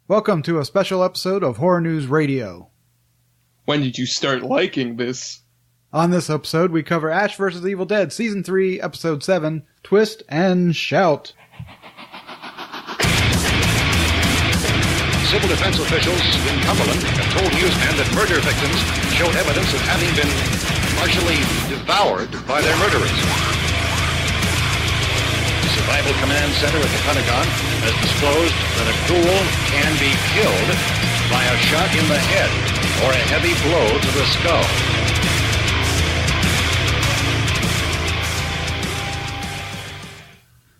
Welcome to a special episode of Horror News Radio. When did you start liking this? On this episode, we cover Ash vs. Evil Dead, Season 3, Episode 7, Twist and Shout. Civil defense officials in Cumberland have told newsmen that murder victims showed evidence of having been partially devoured by their murderers. The Survival Command Center at the Pentagon has disclosed that a ghoul can be killed by a shot in the head or a heavy blow to the skull.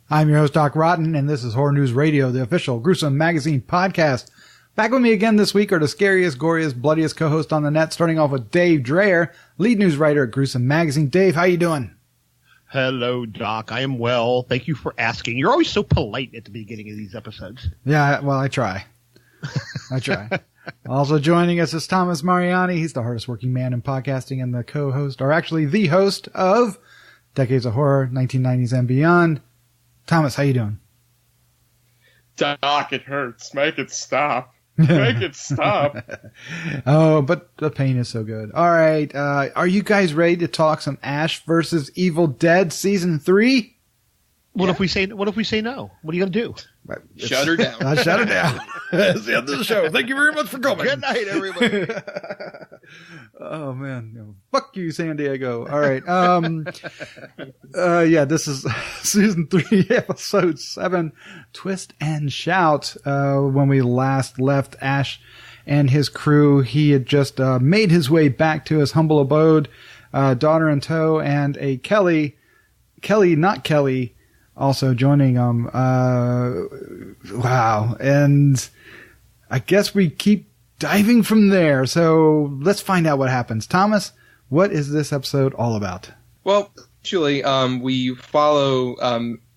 I'm your host, Doc Rotten, and this is Horror News Radio, the official gruesome magazine podcast. Back with me again this week are the scariest, goriest, bloodiest co-host on the net, starting off with Dave Dreher, lead news writer at Gruesome Magazine. Dave, how you doing? Hello, Doc. I am well. Thank you for asking. You're always so polite at the beginning of these episodes. Yeah, well, I try. I try. Also joining us is Thomas Mariani. He's the hardest working man in podcasting and the co-host, or actually the host of Decades of Horror, 1990s and Beyond. Thomas, how you doing? Doc, it hurts. Make it stop. Make it stop. Oh, but the pain is so good. All right. Are you guys ready to talk some Ash versus Evil Dead Season 3? What if we say no? What are you going to do? Shut her down. Shut her down. That's the end of the show. Thank you very much for coming. Good night, everybody. Oh, man. Fuck you, San Diego. All right. Yeah, this is Season 3, Episode 7, Twist and Shout. When we last left Ash and his crew, he had just made his way back to his humble abode, daughter in tow, and a Kelly, not Kelly, also joining them. Wow. And I guess we keep diving from there. So let's find out what happens. Thomas, what is this episode all about? Well, actually, we follow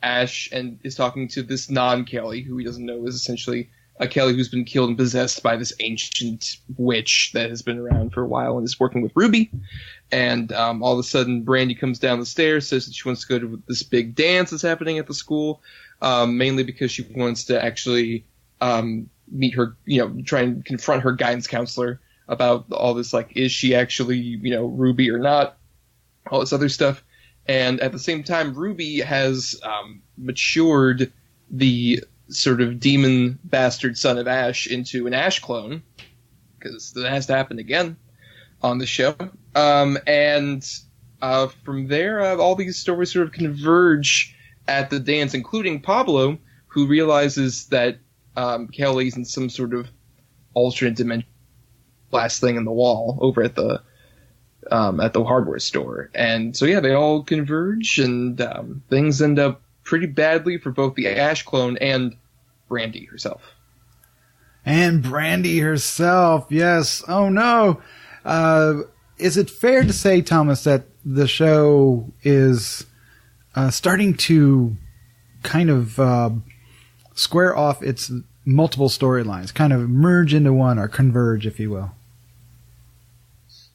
Ash and is talking to this non-Kelly, who he doesn't know is essentially a Kelly who's been killed and possessed by this ancient witch that has been around for a while and is working with Ruby. And all of a sudden, Brandy comes down the stairs, says that she wants to go to this big dance that's happening at the school, mainly because she wants to actually meet her, try and confront her guidance counselor about all this, like, is she actually, Ruby or not, all this other stuff. And at the same time, Ruby has matured the sort of demon bastard son of Ash into an Ash clone, because that has to happen again on the show. And from there, all these stories sort of converge at the dance, including Pablo, who realizes that Kelly's in some sort of alternate dimension, last thing in the wall over at the hardware store. And so, yeah, they all converge, and things end up pretty badly for both the Ash clone and Brandy herself. And Brandy herself, yes. Oh, no. Is it fair to say, Thomas, that the show is starting to kind of square off its multiple storylines, kind of merge into one, or converge, if you will?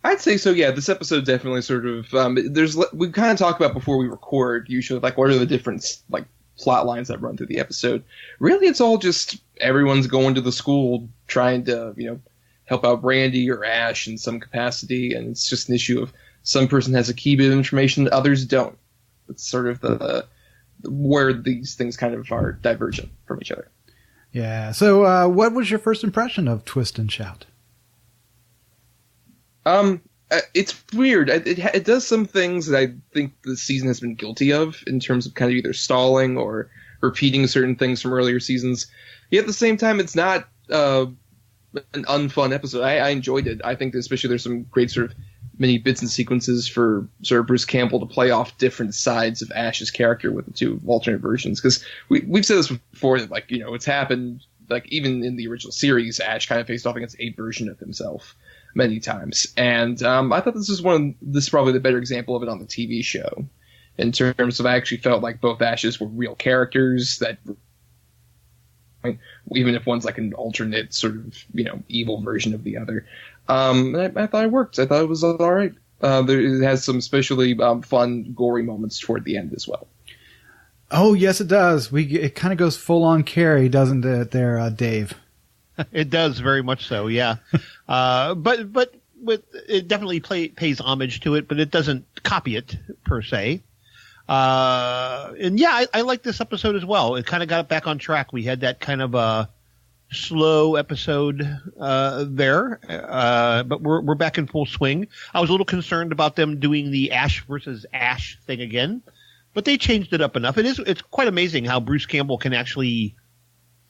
I'd say so, yeah. This episode definitely sort of we kind of talk about before we record, usually, like, what are the different, like, plot lines that run through the episode. Really, it's all just everyone's going to the school trying to, help out Brandy or Ash in some capacity, and it's just an issue of some person has a key bit of information, others don't. It's sort of the where these things kind of are divergent from each other. Yeah. So, what was your first impression of Twist and Shout? It's weird. It does some things that I think the season has been guilty of in terms of kind of either stalling or repeating certain things from earlier seasons. Yet at the same time, it's not an unfun episode. I enjoyed it. I think that especially there's some great sort of mini bits and sequences for sort of Bruce Campbell to play off different sides of Ash's character with the two alternate versions. Because we've said this before that, like, it's happened, like, even in the original series, Ash kind of faced off against a version of himself many times. And I thought this is probably the better example of it on the TV show, in terms of I actually felt like both Ashes were real characters that, even if one's like an alternate sort of, evil version of the other. And I thought it worked. I thought it was all right. It has some especially fun, gory moments toward the end as well. Oh, yes, it does. It kind of goes full on Carrie, doesn't it, there, Dave? It does very much so, yeah. But it definitely pays homage to it, but it doesn't copy it per se. And yeah, I like this episode as well. It kind of got it back on track. We had that kind of a slow episode there, but we're back in full swing. I was a little concerned about them doing the Ash versus Ash thing again, but they changed it up enough. It's quite amazing how Bruce Campbell can actually,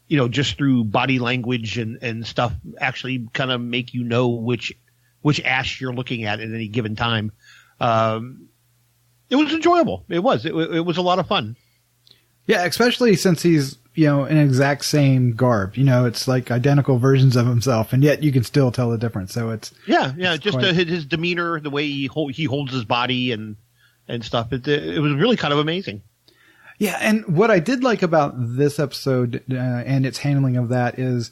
just through body language and stuff, actually kind of make you know which Ash you're looking at any given time. It was enjoyable. It was a lot of fun. Yeah, especially since he's, in exact same garb. It's like identical versions of himself, and yet you can still tell the difference. So it's just his demeanor, the way he holds his body and stuff. It was really kind of amazing. Yeah, and what I did like about this episode and its handling of that is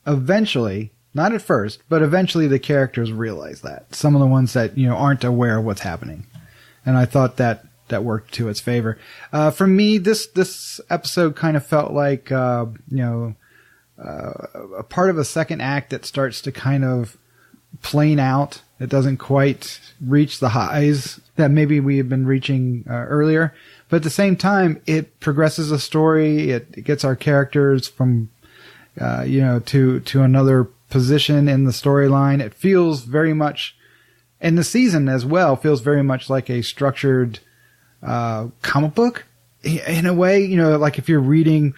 eventually, not at first, but eventually the characters realize that. Some of the ones that, aren't aware of what's happening. And I thought that worked to its favor. For me, this episode kind of felt like, a part of a second act that starts to kind of plane out. It doesn't quite reach the highs that maybe we have been reaching earlier. But at the same time, it progresses a story. It gets our characters from, to another position in the storyline. It feels very much, and the season as well feels very much like a structured comic book in a way. Like if you're reading,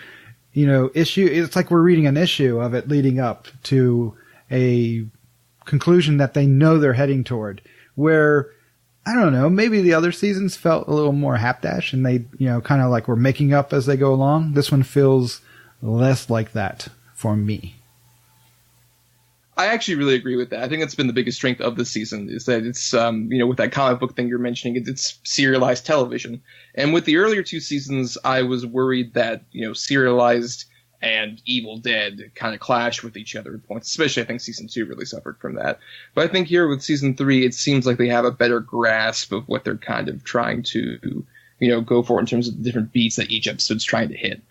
issue, it's like we're reading an issue of it leading up to a conclusion that they know they're heading toward. Where, I don't know, maybe the other seasons felt a little more hapdash and they, kind of like we're making up as they go along. This one feels less like that for me. I actually really agree with that. I think that's been the biggest strength of this season is that it's, with that comic book thing you're mentioning, it's serialized television. And with the earlier two seasons, I was worried that, serialized and Evil Dead kind of clash with each other at points. Especially, I think season 2 really suffered from that. But I think here with season 3, it seems like they have a better grasp of what they're kind of trying to, go for in terms of the different beats that each episode's trying to hit,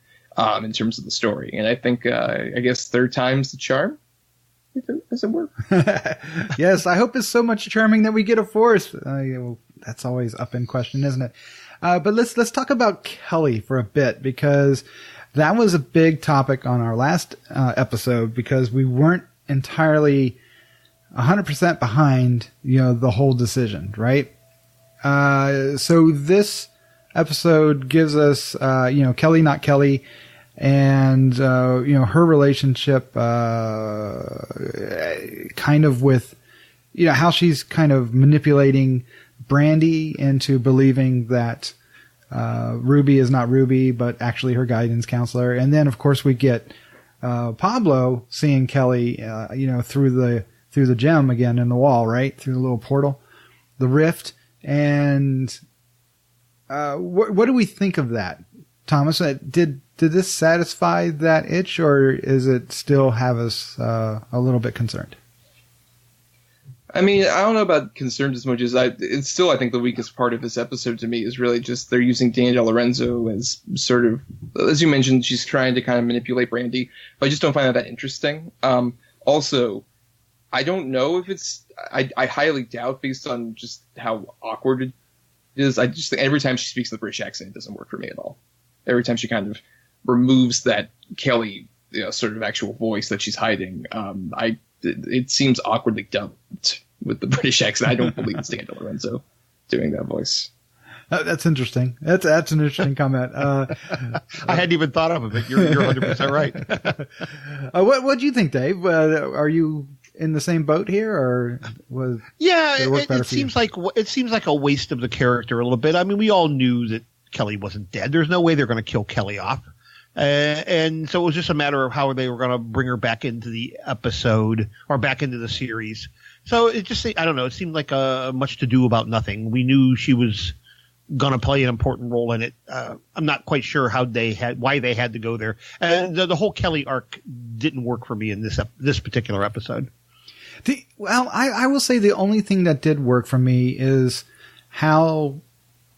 in terms of the story. And I think, I guess third time's the charm. Does it work? Yes, I hope it's so much charming that we get a fourth. That's always up in question, isn't it? But let's talk about Kelly for a bit, because that was a big topic on our last episode, because we weren't entirely 100% behind, the whole decision, right? So this episode gives us, Kelly, not Kelly, and, her relationship, kind of with, how she's kind of manipulating Brandy into believing that, Ruby is not Ruby, but actually her guidance counselor. And then, of course, we get, Pablo seeing Kelly, through the gem again in the wall, right? Through the little portal, the rift. And, what do we think of that, Thomas? Did this satisfy that itch, or is it still have us a little bit concerned? I mean, I don't know about concerned as much as it's still, I think, the weakest part of this episode to me is really just they're using Daniel Lorenzo as sort of, as you mentioned, she's trying to kind of manipulate Brandy, but I just don't find that interesting. Also, I don't know if it's, I highly doubt, based on just how awkward it is. I just think every time she speaks in the British accent, it doesn't work for me at all. Every time she kind of removes that Kelly, sort of actual voice that she's hiding, it seems awkwardly dubbed with the British accent. I don't believe it's Daniel Lorenzo doing that voice. That's interesting. That's an interesting comment. I hadn't even thought of it, but you're 100% right. What do you think, Dave? Are you in the same boat here, or was it seems like a waste of the character a little bit. I mean, we all knew that Kelly wasn't dead. There's no way they're going to kill Kelly off. And so it was just a matter of how they were going to bring her back into the episode or back into the series. So it just, I don't know, it seemed like much to do about nothing. We knew she was going to play an important role in it. I'm not quite sure why they had to go there. And the whole Kelly arc didn't work for me in this particular episode. I will say the only thing that did work for me is how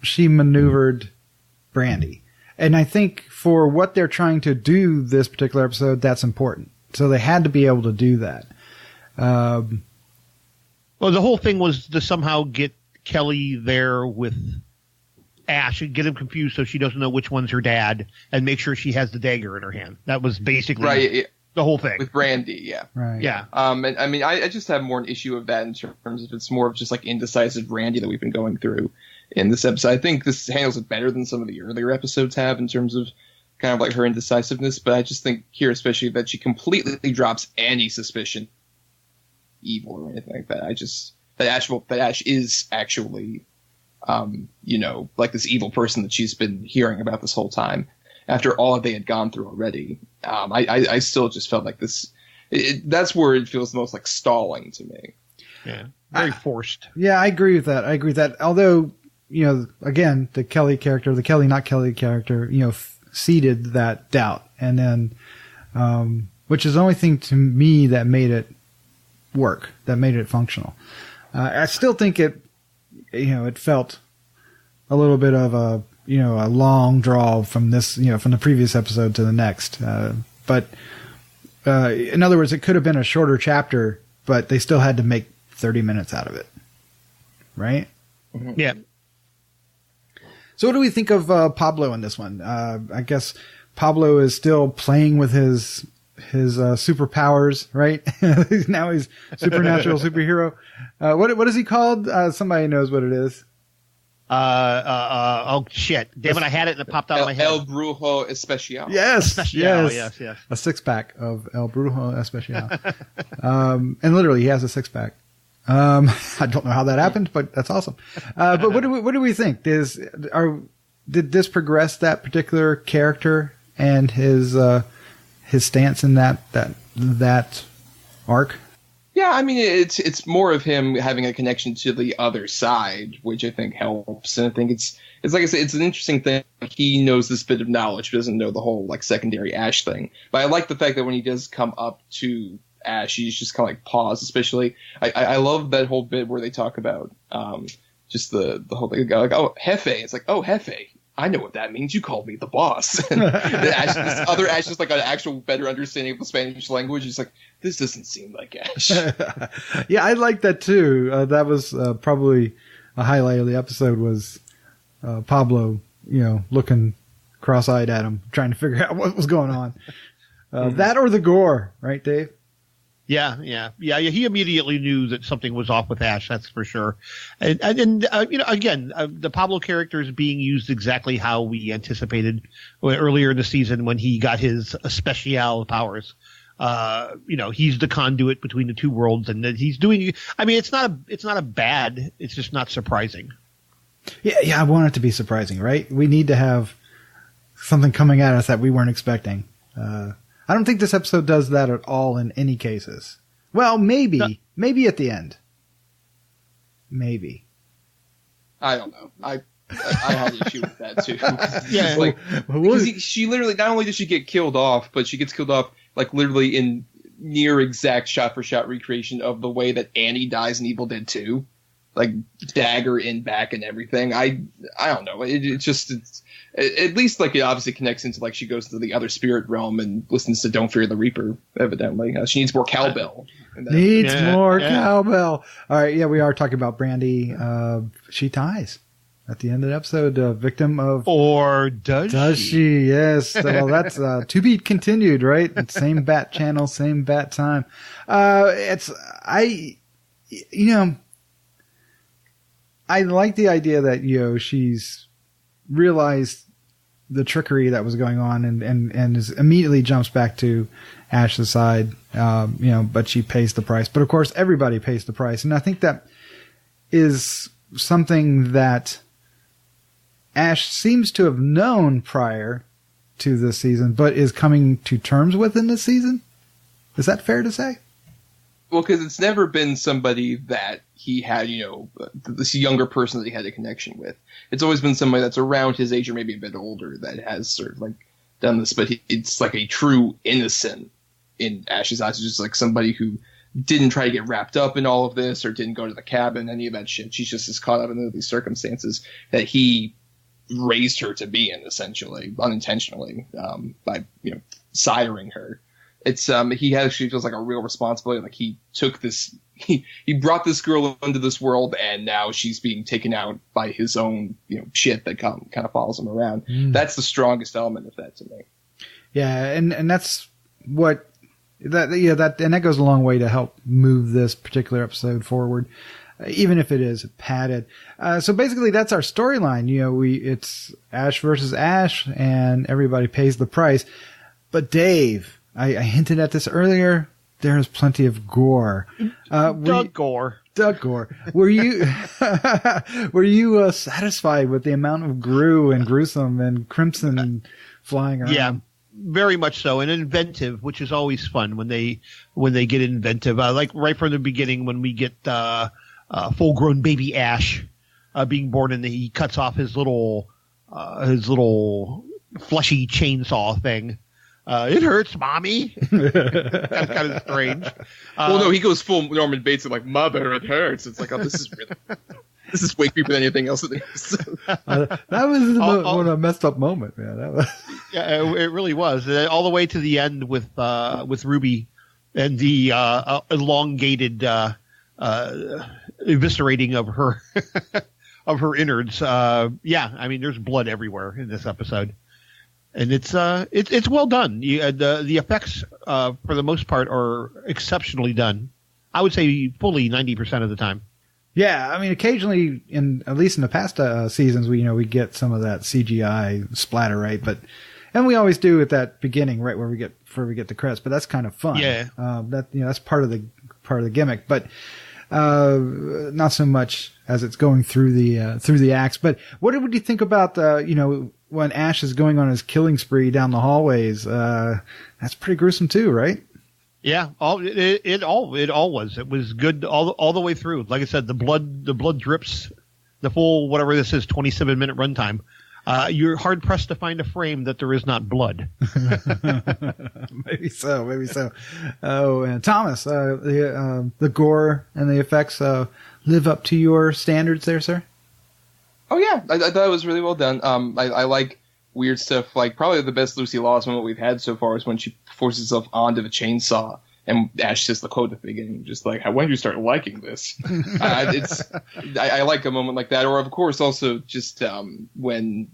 she maneuvered Brandy. And I think for what they're trying to do this particular episode, that's important, So they had to be able to do that. Well, the whole thing was to somehow get Kelly there with Ash and get him confused so she doesn't know which one's her dad, and make sure she has the dagger in her hand. That was basically the whole thing. With Brandy, yeah. Right. Yeah. And I mean, I just have more an issue of that in terms of it's more of just like indecisive Brandy that we've been going through in this episode. I think this handles it better than some of the earlier episodes have in terms of kind of like her indecisiveness, but I just think here especially that she completely drops any suspicion evil or anything like that. That Ash is actually like this evil person that she's been hearing about this whole time after all that they had gone through already. I still just felt like this that's where it feels the most like stalling to me. Yeah. Very forced. Yeah, I agree with that. Although, again, the Kelly not Kelly character, seeded that doubt. And then, which is the only thing to me that made it work, that made it functional. I still think it felt a little bit of a long draw from this, from the previous episode to the next. But in other words, it could have been a shorter chapter, but they still had to make 30 minutes out of it. Right? Mm-hmm. Yeah. So what do we think of Pablo in this one? I guess Pablo is still playing with his superpowers, right? Now he's supernatural superhero. What is he called? Somebody knows what it is. Oh shit! Damn it! I had it and it popped out of my head. El Brujo Especial. Yes. Yes. A 6-pack of El Brujo Especial. And literally, he has a 6-pack. I don't know how that happened, but that's awesome. But what do we think? Did this progress that particular character and his stance in that arc? Yeah, I mean, it's more of him having a connection to the other side, which I think helps. And I think it's like I said, it's an interesting thing. He knows this bit of knowledge, but doesn't know the whole like secondary Ash thing. But I like the fact that when he does come up to Ash, he's just kind of like pause. Especially, I love that whole bit where they talk about just the whole thing. Like, oh, Jefe. It's like, oh, Jefe. I know what that means. You called me the boss. And this other Ash is like an actual better understanding of the Spanish language. It's like, this doesn't seem like Ash. Yeah, I like that too. That was probably a highlight of the episode was Pablo, looking cross-eyed at him, trying to figure out what was going on. That or the gore, right, Dave? Yeah. He immediately knew that something was off with Ash. That's for sure. And again, the Pablo character is being used exactly how we anticipated earlier in the season when he got his special powers. He's the conduit between the two worlds, and that he's doing. I mean, it's not a bad. It's just not surprising. Yeah. I want it to be surprising, right? We need to have something coming at us that we weren't expecting. I don't think this episode does that at all in any cases. Well, maybe at the end. Maybe. I don't know. I had an issue with that too. Yeah. She literally, not only does she get killed off, but she gets killed off like literally in near exact shot for shot recreation of the way that Annie dies in Evil Dead 2. Like dagger in back and everything. I don't know. It's at least like it obviously connects into like she goes to the other spirit realm and listens to Don't Fear the Reaper. Evidently, she needs more cowbell. Cowbell. All right, yeah, we are talking about Brandy. She dies at the end of the episode, victim of. Or does she? Yes. Well, that's to be continued, right? Same bat channel, same bat time. I like the idea that, she's realized the trickery that was going on and is immediately jumps back to Ash's side, but she pays the price. But of course, everybody pays the price. And I think that is something that Ash seems to have known prior to this season, but is coming to terms with in this season. Is that fair to say? Well, because it's never been somebody that he had, this younger person that he had a connection with. It's always been somebody that's around his age or maybe a bit older that has sort of like done this. But it's like a true innocent in Ash's eyes. It's just like somebody who didn't try to get wrapped up in all of this or didn't go to the cabin, any of that shit. She's just as caught up in these circumstances that he raised her to be in, essentially, unintentionally, by, siring her. it's he actually feels like a real responsibility. Like he took this, he brought this girl into this world, and now she's being taken out by his own shit that kind of follows him around. That's the strongest element of that to me. Yeah, and that's what that goes a long way to help move this particular episode forward, even if it is padded. So basically, that's our storyline. It's Ash versus Ash, and everybody pays the price. But Dave, I hinted at this earlier. There is plenty of gore. Doug Gore. Were you satisfied with the amount of gruesome and crimson flying around? Yeah, very much so, and inventive, which is always fun when they get inventive. Like right from the beginning when we get full-grown baby Ash being born, and he cuts off his little fleshy chainsaw thing. It hurts, mommy. That's kind of strange. Well, no, he goes full Norman Bates and like, mother, it hurts. It's like, oh, this is way creepier than anything else. That was a messed up moment, man. That was... Yeah, it really was. All the way to the end with Ruby and the elongated eviscerating of her of her innards. Yeah, I mean, there's blood everywhere in this episode. And it's well done. The effects, for the most part, are exceptionally done. I would say fully 90% of the time. Yeah, I mean, occasionally, at least in the past seasons, we get some of that CGI splatter, right? And we always do at that beginning, right, before we get the credits. But that's kind of fun. Yeah. That's part of the gimmick. But not so much as it's going through the acts. But what would you think about when Ash is going on his killing spree down the hallways? That's pretty gruesome too, right? Yeah, it all was. It was good all the way through. Like I said, the blood drips. The full whatever this is, 27-minute runtime. You're hard pressed to find a frame that there is not blood. Maybe so. Oh, and Thomas, the gore and the effects live up to your standards there, sir? Oh yeah, I thought it was really well done. I like weird stuff. Like probably the best Lucy Lawless moment we've had so far is when she forces herself onto the chainsaw, and Ash says the quote at the beginning, just like, "When did you start liking this?" I like a moment like that, or of course also just when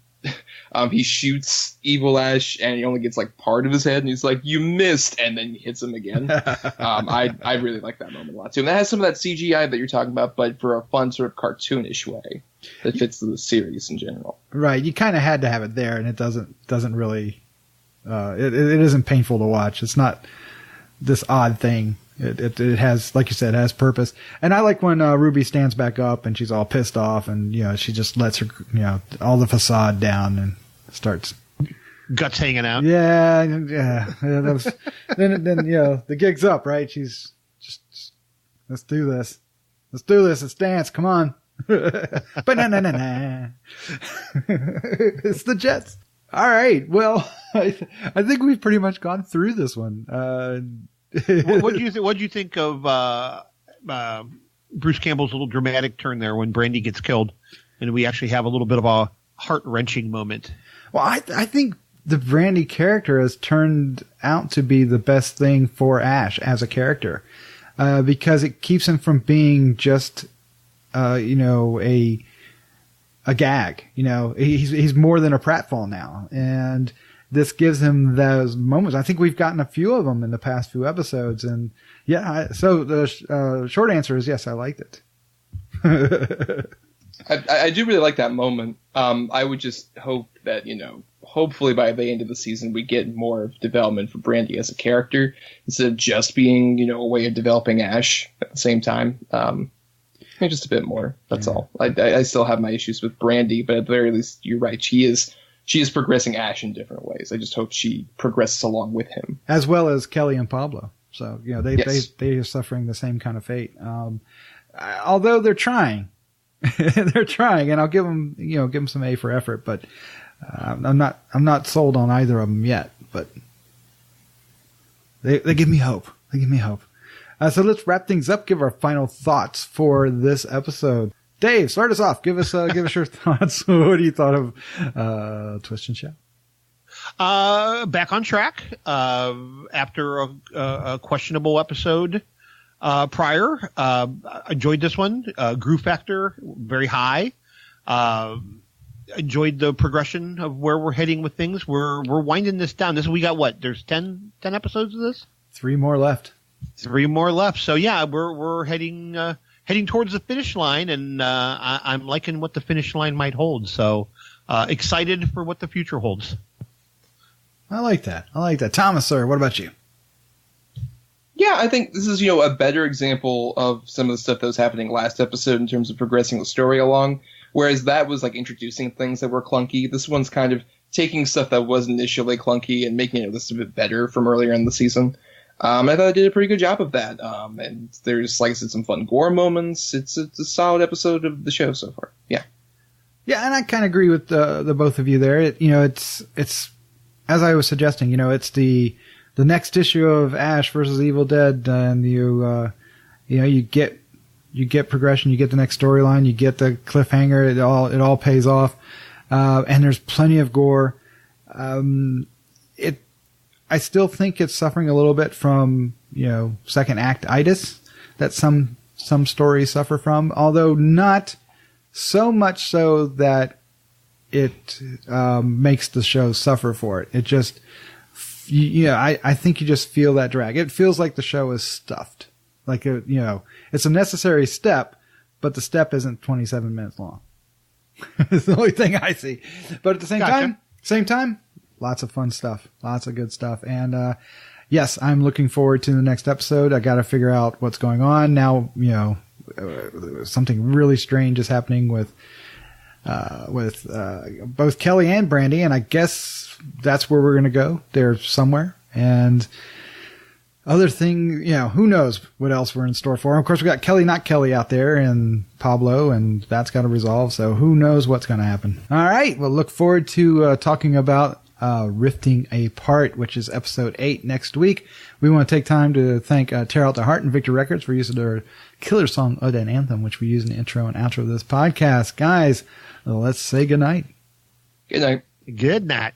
he shoots Evil Ash and he only gets like part of his head, and he's like, "You missed," and then he hits him again. I really like that moment a lot too, and that has some of that CGI that you're talking about, but for a fun sort of cartoonish way that fits the series in general. Right, you kind of had to have it there, and it doesn't really. It isn't painful to watch. It's not this odd thing. It has, like you said, it has purpose. And I like when Ruby stands back up and she's all pissed off, and she just lets her all the facade down and starts guts hanging out. Yeah. That was, then the gig's up, right? She's just let's do this. Let's dance. Come on. Ba-na-na-na-na. It's the Jets. All right. Well, I think we've pretty much gone through this one. What do you think of Bruce Campbell's little dramatic turn there when Brandy gets killed, and we actually have a little bit of a heart-wrenching moment? Well, I think the Brandy character has turned out to be the best thing for Ash as a character, because it keeps him from being just a gag. He's more than a pratfall now, and this gives him those moments. I think we've gotten a few of them in the past few episodes, and so the short answer is yes, I liked it. I do really like that moment. I would just hope that hopefully by the end of the season we get more development for Brandy as a character instead of just being a way of developing Ash at the same time. Maybe just a bit more. That's all. I still have my issues with Brandy, but at the very least, you're right. She is progressing Ash in different ways. I just hope she progresses along with him, as well as Kelly and Pablo. So they are suffering the same kind of fate. Although they're trying, and I'll give them some A for effort. But I'm not sold on either of them yet. But they give me hope. So let's wrap things up. Give our final thoughts for this episode. Dave, start us off. Give us your thoughts. What do you thought of Twist and Shout? Back on track after a questionable episode prior. I enjoyed this one. Groove factor very high. Enjoyed the progression of where we're heading with things. We're winding this down. We got what? There's 10 episodes of this? 3 more left. 3 more left. So yeah, we're heading towards the finish line, and I'm liking what the finish line might hold. So excited for what the future holds. I like that. Thomas, sir, what about you? Yeah, I think this is, a better example of some of the stuff that was happening last episode in terms of progressing the story along. Whereas that was like introducing things that were clunky. This one's kind of taking stuff that was initially clunky and making it just a bit better from earlier in the season. I thought I did a pretty good job of that. And there's, like I said, some fun gore moments. It's a solid episode of the show so far. Yeah. Yeah, and I kind of agree with the both of you there. It's as I was suggesting. It's the next issue of Ash versus Evil Dead, and you get progression, you get the next storyline, you get the cliffhanger. It all pays off, and there's plenty of gore. I still think it's suffering a little bit from second act itis that some stories suffer from, although not so much so that it makes the show suffer for it. It just I think you just feel that drag. It feels like the show is stuffed. Like it's a necessary step, but the step isn't 27 minutes long. It's the only thing I see. But at the same time, lots of fun stuff, lots of good stuff, and yes, I'm looking forward to the next episode. I got to figure out what's going on now. Something really strange is happening with both Kelly and Brandy, and I guess that's where we're going to go. There somewhere, and other thing, who knows what else we're in store for. And of course, we got Kelly, not Kelly out there, and Pablo, and that's got to resolve. So who knows what's going to happen. All right. We'll look forward to talking about Rifting Apart, which is episode 8 next week. We want to take time to thank Tear Out the Heart and Victor Records for use of their killer song, Ode and Anthem, which we use in the intro and outro of this podcast. Guys, let's say goodnight. Good night. Good night.